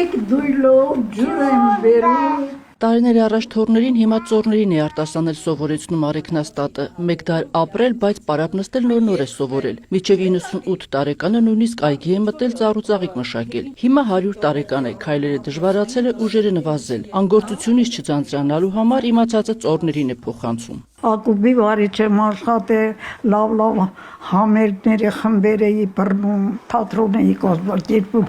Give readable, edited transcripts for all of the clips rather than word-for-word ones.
Մեկ դույլով ջուր եմ բերում։ Տարիներ առաջ թորներին հիմա ծորներին է արտասանել սովորեցնում Արեքնաստատը։ Մեկ դար ապրել, բայց պարապ նստել նոր է սովորել։ Մինչև 98 տարեկանը նույնիսկ այգի է մտել ծառուծաղիկ մշակել։ Հիմա 100 տարեկան է, քայլերը դժվարացել է, ուժերը նվազել։ Անգործությունից չձանձրանալու համար իմացածը ծորներին է փոխանցում։ Ակումբի վարիչ եմ աշխատել, լավ համերգների խմբեր էի բռնում, թատրոն էի կազմակերպում,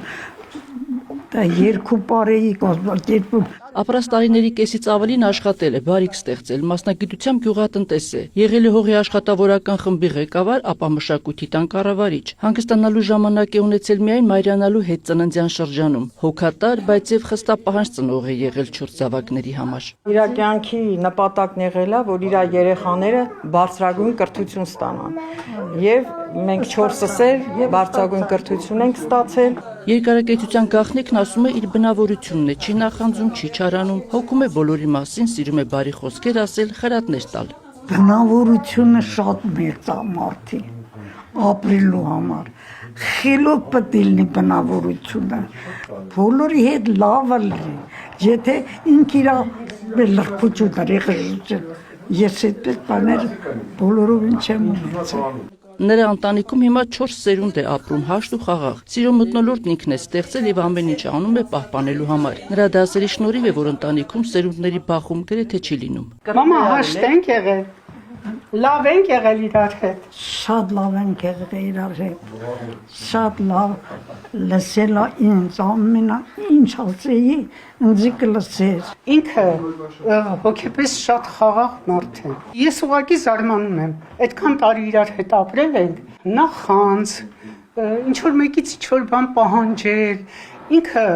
երկու պար էի կազմակերպում։ Ապրած տարիների կեսից ավելին աշխատել է, բարիք ստեղծել, մասնագիտությամբ գյուղատնտես է, եղել է հողի աշխատավորական խմբի ղեկավար, ապա մշակույթի տան կառավարիչ։ Հանգստանալու ժամանակ է ունեցել միայն մայրանալու հետ ծննդյան շրջանում։ Հոգատար, բայց եւ խստապահանջ ծնող է եղել 4 զավակների համար։ Իր կյանքի նպատակն եղել է, որ իր երեխաները բարձրագույն կրթություն ստանան։ Եվ մենք 4-ս էլ բարձրագույն կրթություն ենք ստացել։ Երկարակեցության գաղտնիքն ասում է իր բնավորությունն է, չի նախանձում, չի չարանում, հոգում է բոլորի մասին, սիրում է բարի խոսքեր ասել, խրատներ տալ։ Բնավորությունը շատ մեծ է մարդի ապրելու համար։ Խելոք պետք է լինի բնավորությունը։ Բոլորի հետ լավը լինի։ Եթե ինք իր լրբություն արի, ես այդպես բաներ բոլորովին չեմ ունեցել։ Նրա ընտանիքում հիմա 4 սերունդ է ապրում հաշտ ու խաղաղ։ Սիրո մթնոլորտն ինքն է ստեղծել եւ ամեն ինչ անում է պահպանելու համար։ Նրա դասերի շնորհիվ է, որ ընտանիքում սերունդների բախում գրեթե չի լինում։ Մամա հաշտ ենք եղել։ Լավ ենք եղել իրար հետ։ Շատ լավ ենք եղել իրար հետ։ Շատ լավ լսելա ինձ ամենա ինչ ասեի, ինձ կլսեր։ Ինքը հոգեպես շատ խաղաղ մարդ է։ Ես ուղղակի զարմանում եմ։ Այդքան տարի իրար հետ ապրել ենք, նախանձ, ինչ որ մեկից ինչ որ բան պահանջել, ինքը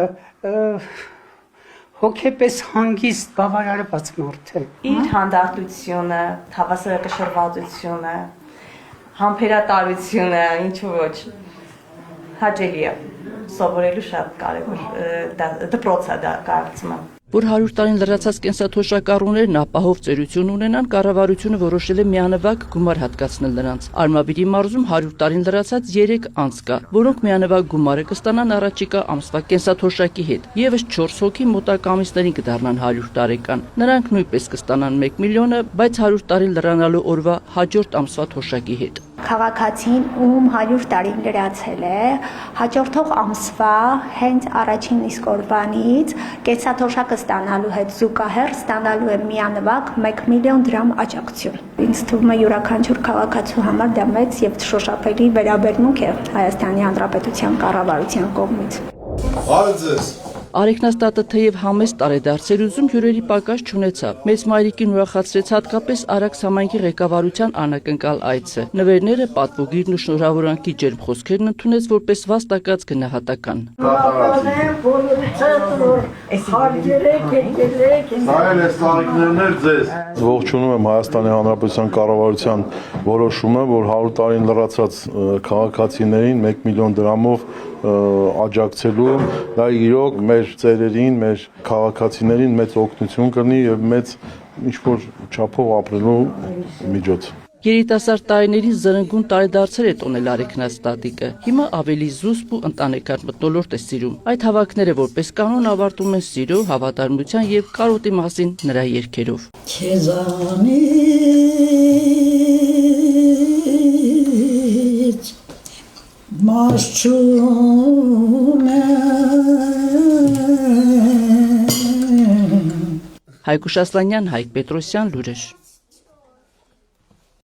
հոգեպես հանգիստ բավարարված մարդ է։ Իր հանդարտությունը, հավասարակշռվածությունը, համբերատարությունը, ինչու ոչ, հաճելի է, սովորելու շատ կարևոր դպրոց է դա կարծում եմ։ Որ 100 տարին լրացած կենսաթոշակառուներն ապահով ծերություն ունենան, կառավարությունը որոշել է միանվագ գումար հատկացնել նրանց։ Արմավիրի մարզում 100 տարին լրացած 3 անձ կա, որոնք միանվագ գումարը կստանան առաջիկա ամսվա կենսաթոշակի հետ։ Եվս 4 հոգի մոտակա ամիսներին կդառնան 100 տարեկան։ Նրանք նույնպես կստանան 1 միլիոնը, բայց 100 տարին լրանալու օրվա հաջորդ ամսվա թոշակի հետ։ Քաղաքացին, ում 100 տարին լրացել է, հաջորդող ամսվա հենց առաջին իսկ օրվանից կենսաթոշակը ստանալու հետ զուգահեռ ստանալու է միանվագ 1 միլիոն դրամ աջակցություն։ Ինձ թվում է յուրաքանչյուր քաղաքացու համար դա մեծ եւ շոշափելի վերաբերմունք է Հայաստանի Հանրապետության կառավարության կողմից։ Արեքնաստատը թեև համեստ տարեդարձեր ուզում հյուրերի պակաս չունեցավ։ Մեծ մայրիկին ուրախացրեց հատկապես Արաքս համայնքի ղեկավարության անակնկալ այցը։ Նվերները, պատվոգիրն ու շնորհավորանքի ջերմ խոսքերն ընդունեց որպես վաստակած գնահատական։ Ողջունում եմ Հայաստանի Հանրապետության կառավարության որոշումը, որ 100 տարին լրացած քաղաքացիներին 1 միլիոն դրամով աջակցելու, դա իրոք մեր ծերերին, մեր քաղաքացիներին մեծ օգնություն կլինի եւ մեծ ինչ-որ չափով ապրելու միջոց։ Երիտասարդ տարիներին զրնգուն տարեդարձեր է տոնել Արեքնաստատիկը։ Հիմա ավելի զուսպ ու ընտանեկան մթնոլորտ է սիրում։ Այդ հավաքները որպես կանոն ավարտում են սիրո, հավատարմության եւ կարոտի մասին նրա երգերով։ Քեզանից մաշչունը Հայկուշ Ասլանյան, Հայկ Պետրոսյան, լուրեր։